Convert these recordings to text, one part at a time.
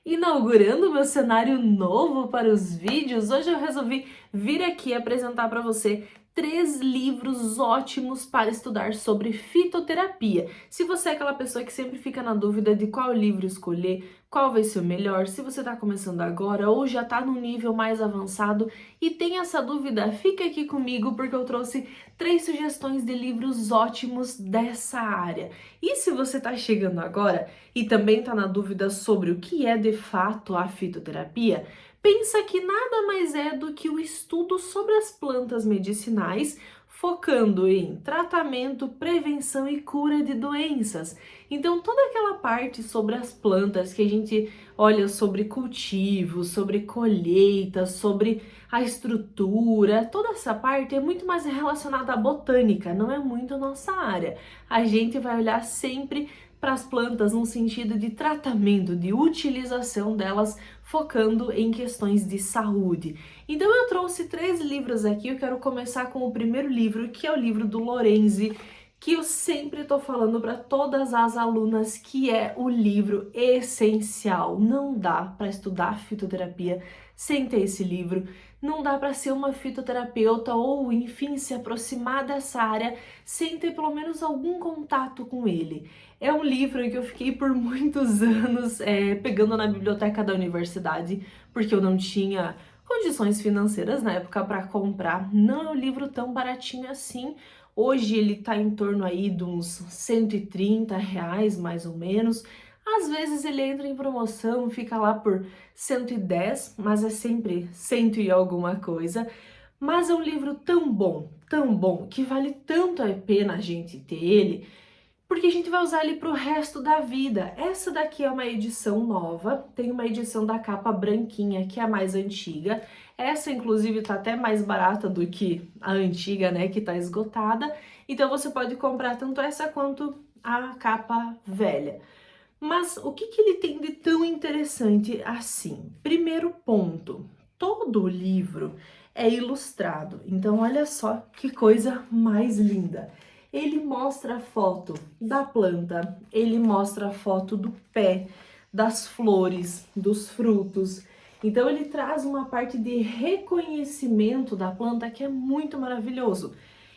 Inaugurando meu cenário novo para os vídeos, hoje eu resolvi vir aqui apresentar para você 3 livros ótimos para estudar sobre fitoterapia. Se você é aquela pessoa que sempre fica na dúvida de qual livro escolher, qual vai ser o melhor, se você está começando agora ou já está num nível mais avançado e tem essa dúvida, fica aqui comigo porque eu trouxe 3 sugestões de livros ótimos dessa área. E se você está chegando agora e também está na dúvida sobre o que é de fato a fitoterapia, pensa que nada mais é do que o estudo sobre as plantas medicinais, focando em tratamento, prevenção e cura de doenças. Então, toda aquela parte sobre as plantas que a gente olha sobre cultivo, sobre colheita, sobre a estrutura, toda essa parte é muito mais relacionada à botânica, não é muito a nossa área. A gente vai olhar sempre para as plantas no sentido de tratamento, de utilização delas, focando em questões de saúde. Então eu trouxe 3 livros aqui, eu quero começar com o primeiro livro, que é o livro do Lorenzi, que eu sempre estou falando para todas as alunas que é o livro essencial. Não dá para estudar fitoterapia sem ter esse livro. Não dá para ser uma fitoterapeuta ou, enfim, se aproximar dessa área sem ter pelo menos algum contato com ele. É um livro que eu fiquei por muitos anos pegando na biblioteca da universidade, porque eu não tinha condições financeiras na época para comprar. Não é um livro tão baratinho assim. Hoje ele tá em torno aí de uns R$ 130, mais ou menos. Às vezes ele entra em promoção, fica lá por 110, mas é sempre 100 e alguma coisa. Mas é um livro tão bom, que vale tanto a pena a gente ter ele, porque a gente vai usar ele para o resto da vida. Essa daqui é uma edição nova, tem uma edição da capa branquinha, que é a mais antiga. Essa, inclusive, tá até mais barata do que a antiga, né, que tá esgotada. Então, você pode comprar tanto essa quanto a capa velha. Mas o que ele tem de tão interessante assim? Primeiro ponto, todo o livro é ilustrado. Então, olha só que coisa mais linda. Ele mostra a foto da planta, ele mostra a foto do pé, das flores, dos frutos. Então, ele traz uma parte de reconhecimento da planta que é muito maravilhoso.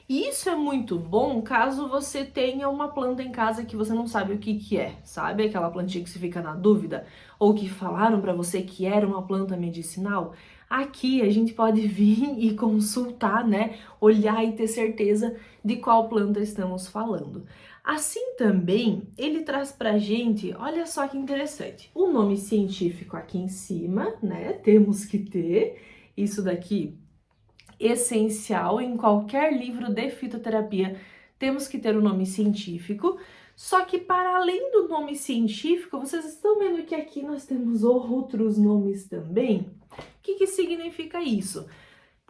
E isso é muito bom caso você tenha uma planta em casa que você não sabe o que é, sabe? Aquela plantinha que você fica na dúvida, ou que falaram para você que era uma planta medicinal. Aqui a gente pode vir e consultar, né? Olhar e ter certeza de qual planta estamos falando. Assim também, ele traz pra gente, olha só que interessante, o nome científico aqui em cima, né? Temos que ter isso daqui essencial em qualquer livro de fitoterapia. Temos que ter o nome científico. Só que para além do nome científico, vocês estão vendo que aqui nós temos outros nomes também? O que significa isso?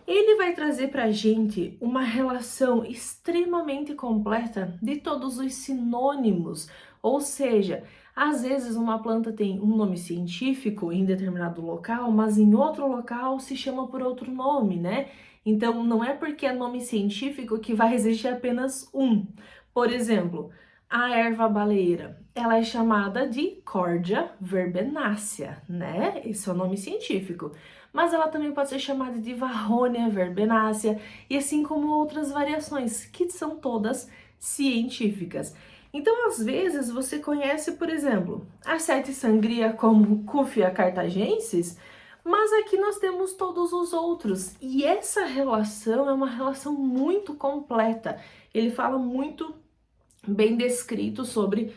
Ele vai trazer para a gente uma relação extremamente completa de todos os sinônimos, ou seja, às vezes uma planta tem um nome científico em determinado local, mas em outro local se chama por outro nome, né? Então não é porque é nome científico que vai existir apenas um. Por exemplo, a erva baleeira, ela é chamada de Cordia verbenácea, né? Esse é o nome científico. Mas ela também pode ser chamada de Varronia verbenácea, e assim como outras variações, que são todas científicas. Então, às vezes, você conhece, por exemplo, a sete sangria como Cúfia cartagensis, mas aqui nós temos todos os outros. E essa relação é uma relação muito completa. Ele fala muito bem descrito sobre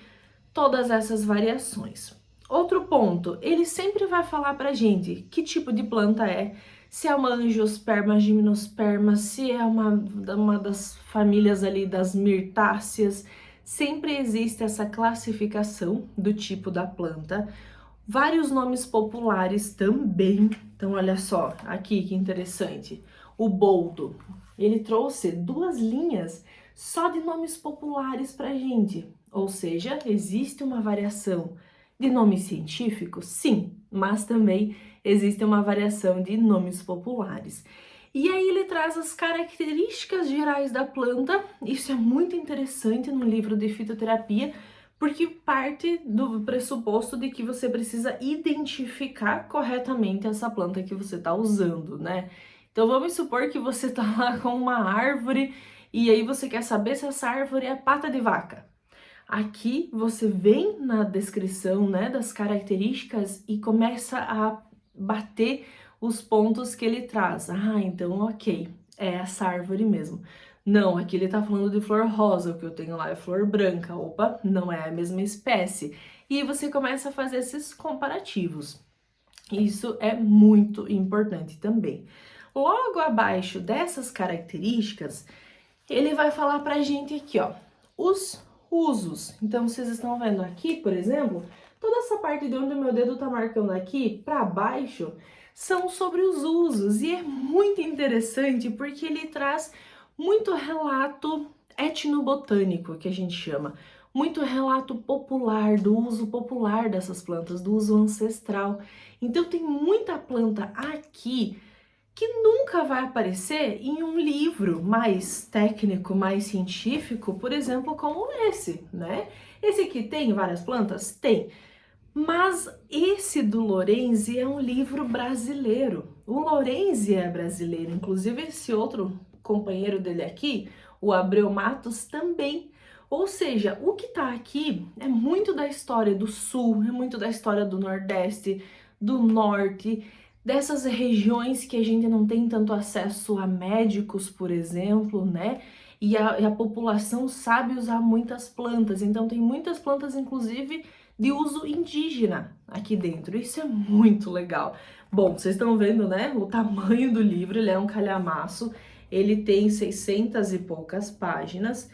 todas essas variações. Outro ponto, ele sempre vai falar pra gente que tipo de planta é, se é uma angiosperma, gimnosperma, se é uma das famílias ali das mirtáceas. Sempre existe essa classificação do tipo da planta. Vários nomes populares também. Então, olha só, aqui que interessante. O boldo, ele trouxe 2 linhas só de nomes populares pra gente. Ou seja, existe uma variação de nomes científicos? Sim, mas também existe uma variação de nomes populares. E aí ele traz as características gerais da planta. Isso é muito interessante no livro de fitoterapia, porque parte do pressuposto de que você precisa identificar corretamente essa planta que você está usando, né? Então vamos supor que você está lá com uma árvore e aí você quer saber se essa árvore é pata de vaca. Aqui você vem na descrição, né, das características e começa a bater os pontos que ele traz. Ah, então ok, é essa árvore mesmo. Não, aqui ele tá falando de flor rosa, o que eu tenho lá é flor branca. Opa, não é a mesma espécie. E você começa a fazer esses comparativos. Isso é muito importante também. Logo abaixo dessas características, ele vai falar pra gente aqui, ó, os usos. Então, vocês estão vendo aqui, por exemplo, toda essa parte de onde o meu dedo tá marcando aqui para baixo são sobre os usos. E é muito interessante porque ele traz muito relato etnobotânico, que a gente chama. Muito relato popular, do uso popular dessas plantas, do uso ancestral. Então, tem muita planta aqui que nunca vai aparecer em um livro mais técnico, mais científico, por exemplo, como esse, né? Esse aqui tem várias plantas? Tem. Mas esse do Lorenzi é um livro brasileiro. O Lorenzi é brasileiro, inclusive esse outro companheiro dele aqui, o Abreu Matos, também. Ou seja, o que tá aqui é muito da história do Sul, é muito da história do Nordeste, do Norte, dessas regiões que a gente não tem tanto acesso a médicos, por exemplo, né? E a população sabe usar muitas plantas, então tem muitas plantas, inclusive, de uso indígena aqui dentro. Isso é muito legal. Bom, vocês estão vendo, né? O tamanho do livro, ele é um calhamaço, ele tem 600 e poucas páginas.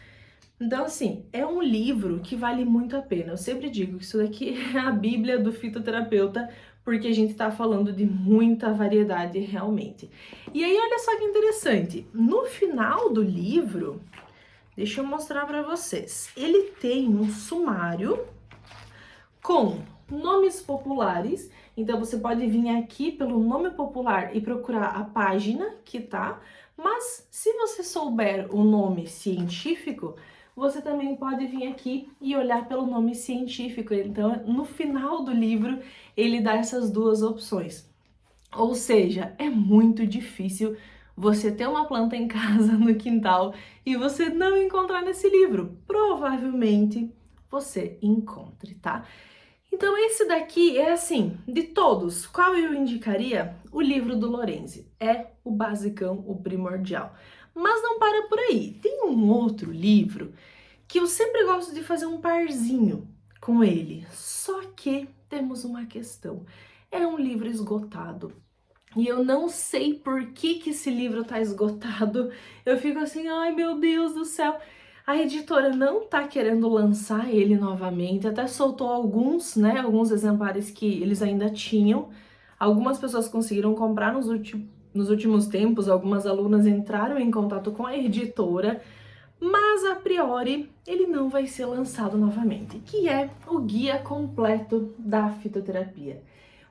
Então, assim, é um livro que vale muito a pena. Eu sempre digo que isso daqui é a Bíblia do fitoterapeuta, porque a gente tá falando de muita variedade realmente. E aí, olha só que interessante. No final do livro, deixa eu mostrar para vocês. Ele tem um sumário com nomes populares. Então, você pode vir aqui pelo nome popular e procurar a página que tá. Mas, se você souber o nome científico, você também pode vir aqui e olhar pelo nome científico. Então, no final do livro, ele dá essas duas opções. Ou seja, é muito difícil você ter uma planta em casa, no quintal, e você não encontrar nesse livro. Provavelmente você encontre, tá? Então, esse daqui é assim, de todos, qual eu indicaria? O livro do Lorenzi. É o basicão, o primordial. Mas não para por aí. Tem um outro livro que eu sempre gosto de fazer um parzinho com ele. Só que temos uma questão. É um livro esgotado. E eu não sei por que esse livro tá esgotado. Eu fico assim, ai meu Deus do céu. A editora não tá querendo lançar ele novamente, até soltou alguns, né, alguns exemplares que eles ainda tinham. Algumas pessoas conseguiram comprar nos últimos tempos, algumas alunas entraram em contato com a editora, mas a priori ele não vai ser lançado novamente, que é o guia completo da fitoterapia.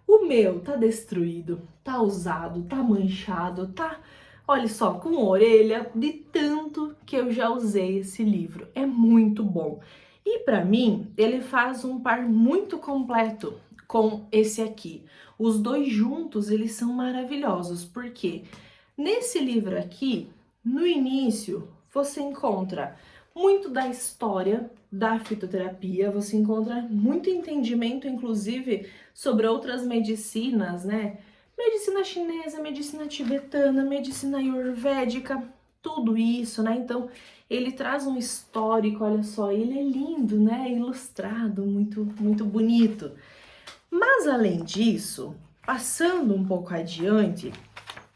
O meu tá destruído, tá usado, tá manchado, tá, olha só, com orelha, de tanto que eu já usei esse livro. É muito bom. E para mim, ele faz um par muito completo com esse aqui. Os dois juntos, eles são maravilhosos, porque nesse livro aqui, no início, você encontra muito da história da fitoterapia, você encontra muito entendimento, inclusive, sobre outras medicinas, né? Medicina chinesa, medicina tibetana, medicina ayurvédica, tudo isso, né? Então, ele traz um histórico, olha só, ele é lindo, né? Ilustrado, muito bonito. Mas, além disso, passando um pouco adiante,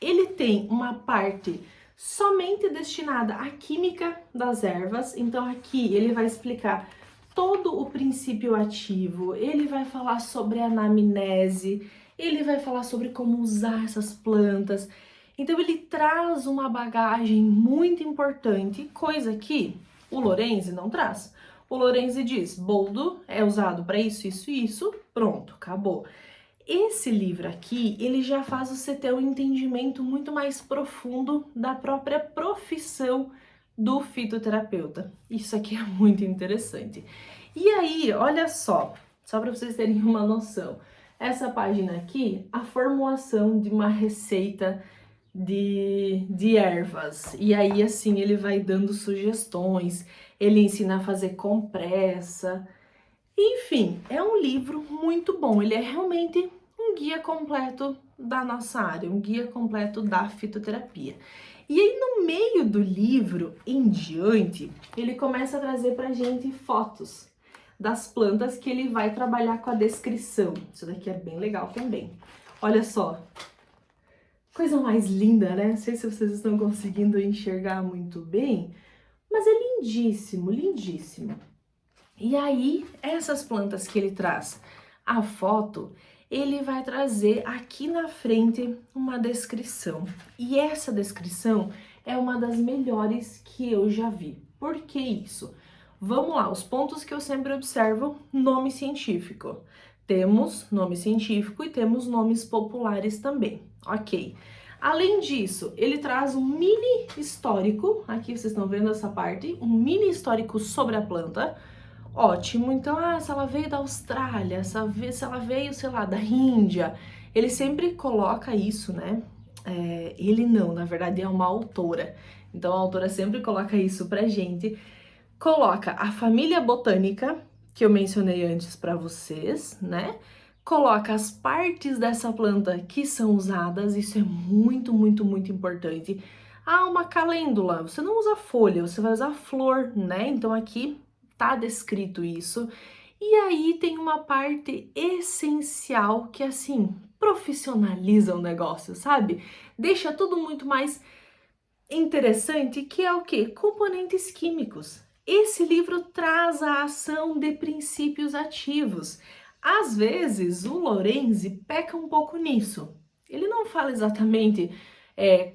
ele tem uma parte somente destinada à química das ervas. Então aqui ele vai explicar todo o princípio ativo, ele vai falar sobre a anamnese, ele vai falar sobre como usar essas plantas. Então ele traz uma bagagem muito importante, coisa que o Lorenzi não traz. O Lorenzi diz, boldo é usado para isso, isso e isso, pronto, acabou. Esse livro aqui, ele já faz você ter um entendimento muito mais profundo da própria profissão do fitoterapeuta. Isso aqui é muito interessante. E aí, olha só para vocês terem uma noção. Essa página aqui, a formulação de uma receita de ervas. E aí, assim, ele vai dando sugestões, ele ensina a fazer compressa. Enfim, é um livro muito bom. Ele é realmente um guia completo da nossa área, um guia completo da fitoterapia. E aí, no meio do livro em diante, ele começa a trazer pra gente fotos das plantas que ele vai trabalhar com a descrição. Isso daqui é bem legal também. Olha só, coisa mais linda, né? Não sei se vocês estão conseguindo enxergar muito bem, mas é lindíssimo, lindíssimo. E aí, essas plantas que ele traz a foto, ele vai trazer aqui na frente uma descrição. E essa descrição é uma das melhores que eu já vi. Por que isso? Vamos lá, os pontos que eu sempre observo: nome científico. Temos nome científico e temos nomes populares também, ok. Além disso, ele traz um mini histórico, aqui vocês estão vendo essa parte, um mini histórico sobre a planta. Ótimo, então, se ela veio da Austrália, se ela veio, sei lá, da Índia, ele sempre coloca isso, né? Ele não, na verdade é uma autora, então a autora sempre coloca isso pra gente. Coloca a família botânica, que eu mencionei antes pra vocês, né? Coloca as partes dessa planta que são usadas, isso é muito, muito, muito importante. Uma calêndula, você não usa folha, você vai usar flor, né? Então aqui tá descrito isso. E aí tem uma parte essencial que, assim, profissionaliza o negócio, sabe? Deixa tudo muito mais interessante, que é o quê? Componentes químicos. Esse livro traz a ação de princípios ativos. Às vezes, o Lorenzi peca um pouco nisso. Ele não fala exatamente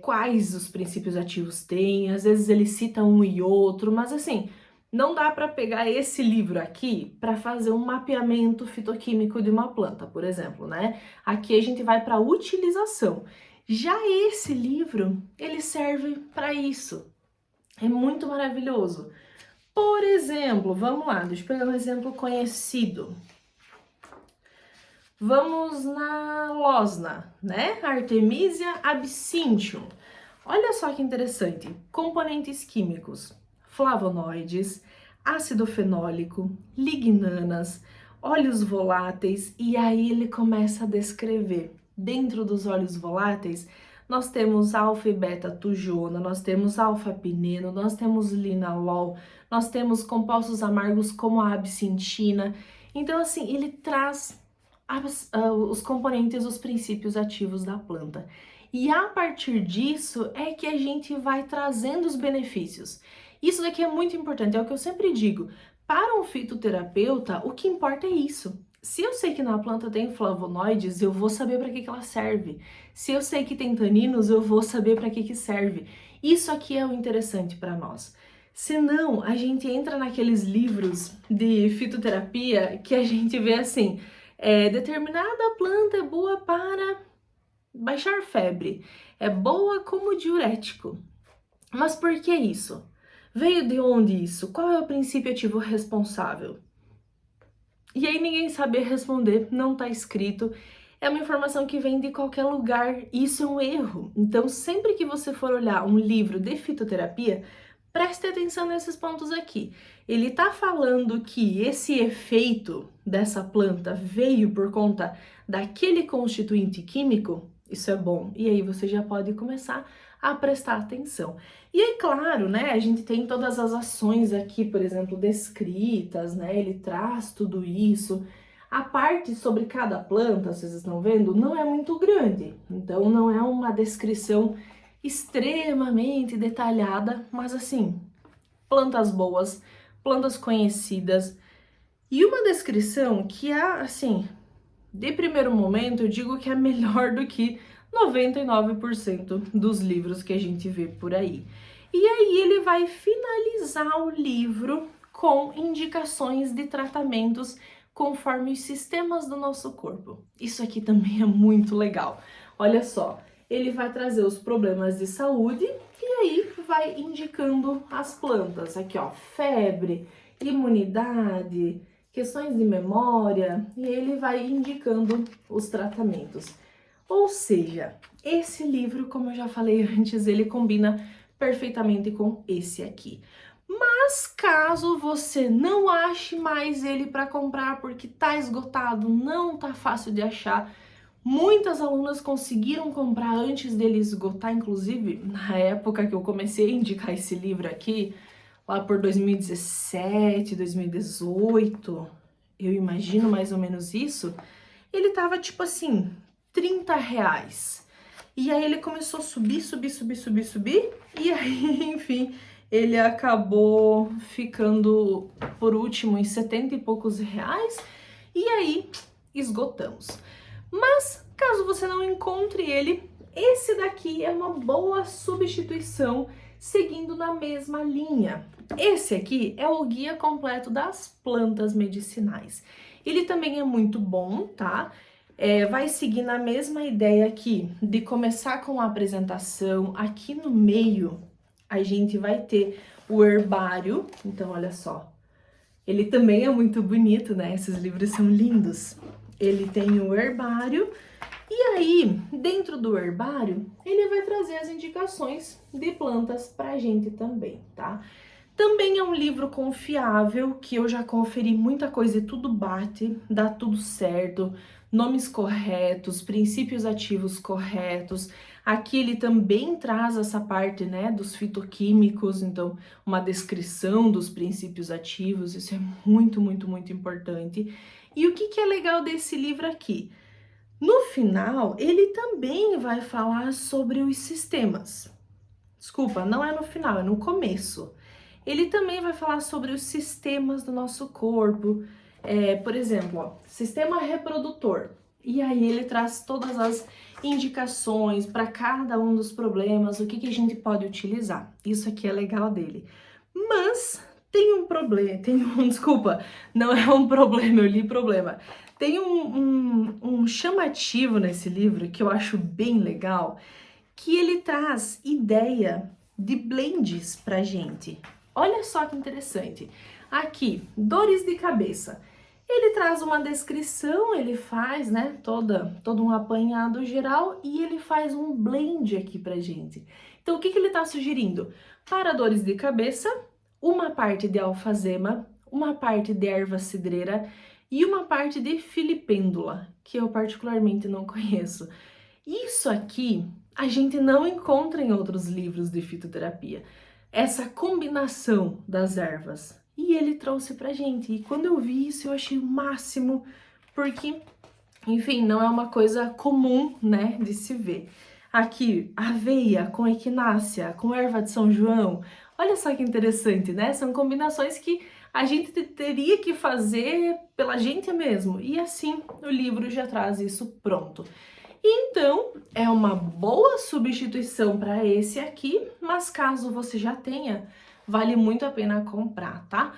quais os princípios ativos tem, às vezes ele cita um e outro, mas assim, não dá para pegar esse livro aqui para fazer um mapeamento fitoquímico de uma planta, por exemplo, né? Aqui a gente vai para utilização. Já esse livro, ele serve para isso. É muito maravilhoso. Por exemplo, vamos lá, deixa eu pegar um exemplo conhecido. Vamos na Losna, né? Artemisia absinthium. Olha só que interessante. Componentes químicos: flavonoides, ácido fenólico, lignanas, óleos voláteis, e aí ele começa a descrever. Dentro dos óleos voláteis, nós temos alfa e beta-tujona, nós temos alfa-pineno, nós temos linalol, nós temos compostos amargos como a absintina. Então, assim, ele traz os componentes, os princípios ativos da planta. E a partir disso é que a gente vai trazendo os benefícios. Isso daqui é muito importante, é o que eu sempre digo. Para um fitoterapeuta, o que importa é isso. Se eu sei que na planta tem flavonoides, eu vou saber para que ela serve. Se eu sei que tem taninos, eu vou saber para que serve. Isso aqui é o interessante para nós. Senão, a gente entra naqueles livros de fitoterapia que a gente vê assim: determinada planta é boa para baixar febre, é boa como diurético. Mas por que isso? Veio de onde isso? Qual é o princípio ativo responsável? E aí ninguém sabe responder, não tá escrito. É uma informação que vem de qualquer lugar, e isso é um erro. Então, sempre que você for olhar um livro de fitoterapia, preste atenção nesses pontos aqui. Ele tá falando que esse efeito dessa planta veio por conta daquele constituinte químico, isso é bom. E aí você já pode começar a prestar atenção. E aí, claro, né, a gente tem todas as ações aqui, por exemplo, descritas, né, ele traz tudo isso. A parte sobre cada planta, vocês estão vendo, não é muito grande, então não é uma descrição extremamente detalhada, mas assim, plantas boas, plantas conhecidas, e uma descrição que assim, de primeiro momento eu digo que é melhor do que 99% dos livros que a gente vê por aí. E aí ele vai finalizar o livro com indicações de tratamentos conforme os sistemas do nosso corpo. Isso aqui também é muito legal. Olha só, ele vai trazer os problemas de saúde e aí vai indicando as plantas. Aqui, ó, febre, imunidade, questões de memória, e ele vai indicando os tratamentos. Ou seja, esse livro, como eu já falei antes, ele combina perfeitamente com esse aqui. Mas caso você não ache mais ele para comprar porque tá esgotado, não tá fácil de achar, muitas alunas conseguiram comprar antes dele esgotar, inclusive na época que eu comecei a indicar esse livro aqui, lá por 2017, 2018, eu imagino mais ou menos isso, ele tava tipo assim, R$ 30. E aí ele começou a subir, e aí, enfim, ele acabou ficando por último em 70 e poucos reais, e aí esgotamos. Mas caso você não encontre ele, esse daqui é uma boa substituição seguindo na mesma linha. Esse aqui é o Guia Completo das Plantas Medicinais. Ele também é muito bom, tá? Vai seguir na mesma ideia aqui de começar com a apresentação. Aqui no meio a gente vai ter o herbário, então olha só, ele também é muito bonito, né? Esses livros são lindos. Ele tem o herbário e aí dentro do herbário ele vai trazer as indicações de plantas pra gente também, tá? Também é um livro confiável, que eu já conferi muita coisa e tudo bate, dá tudo certo, nomes corretos, princípios ativos corretos. Aqui ele também traz essa parte, né, dos fitoquímicos, então uma descrição dos princípios ativos, isso é muito, muito, muito importante. E o que é legal desse livro aqui? No final, ele também vai falar sobre os sistemas. Desculpa, não é no final, é no começo. Ele também vai falar sobre os sistemas do nosso corpo, por exemplo, ó, sistema reprodutor. E aí ele traz todas as indicações para cada um dos problemas, o que a gente pode utilizar. Isso aqui é legal dele. Mas tem um problema, desculpa, não é um problema, eu li problema. Tem um chamativo nesse livro que eu acho bem legal, que ele traz ideia de blends pra gente. Olha só que interessante. Aqui, dores de cabeça. Ele traz uma descrição, ele faz, né, todo um apanhado geral e ele faz um blend aqui pra gente. Então, o que ele tá sugerindo? Para dores de cabeça, uma parte de alfazema, uma parte de erva cidreira e uma parte de filipêndula, que eu particularmente não conheço. Isso aqui a gente não encontra em outros livros de fitoterapia, essa combinação das ervas. E ele trouxe pra gente. E quando eu vi isso, eu achei o máximo, porque, enfim, não é uma coisa comum, né, de se ver. Aqui, aveia com equinácea, com erva de São João. Olha só que interessante, né? São combinações que a gente teria que fazer pela gente mesmo. E assim, o livro já traz isso pronto. Então, é uma boa substituição para esse aqui, mas caso você já tenha, vale muito a pena comprar, tá?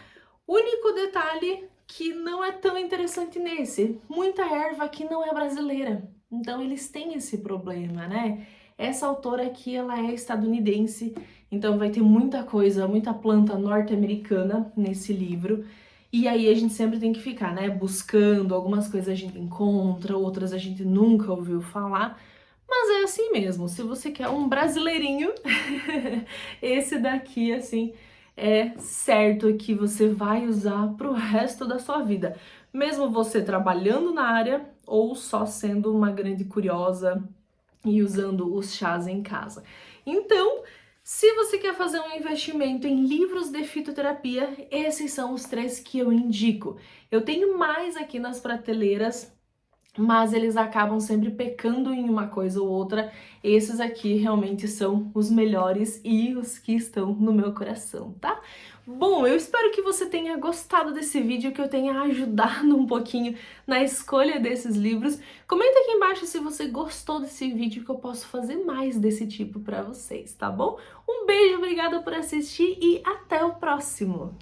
O único detalhe que não é tão interessante nesse, muita erva aqui não é brasileira, então eles têm esse problema, né? Essa autora aqui, ela é estadunidense, então vai ter muita coisa, muita planta norte-americana nesse livro. E aí a gente sempre tem que ficar, né, buscando, algumas coisas a gente encontra, outras a gente nunca ouviu falar, mas é assim mesmo, se você quer um brasileirinho, esse daqui, assim, é certo que você vai usar pro resto da sua vida, mesmo você trabalhando na área ou só sendo uma grande curiosa e usando os chás em casa. Então, se você quer fazer um investimento em livros de fitoterapia, esses são os 3 que eu indico. Eu tenho mais aqui nas prateleiras, mas eles acabam sempre pecando em uma coisa ou outra. Esses aqui realmente são os melhores e os que estão no meu coração, tá? Bom, eu espero que você tenha gostado desse vídeo, que eu tenha ajudado um pouquinho na escolha desses livros. Comenta aqui embaixo se você gostou desse vídeo, que eu posso fazer mais desse tipo pra vocês, tá bom? Um beijo, obrigada por assistir e até o próximo!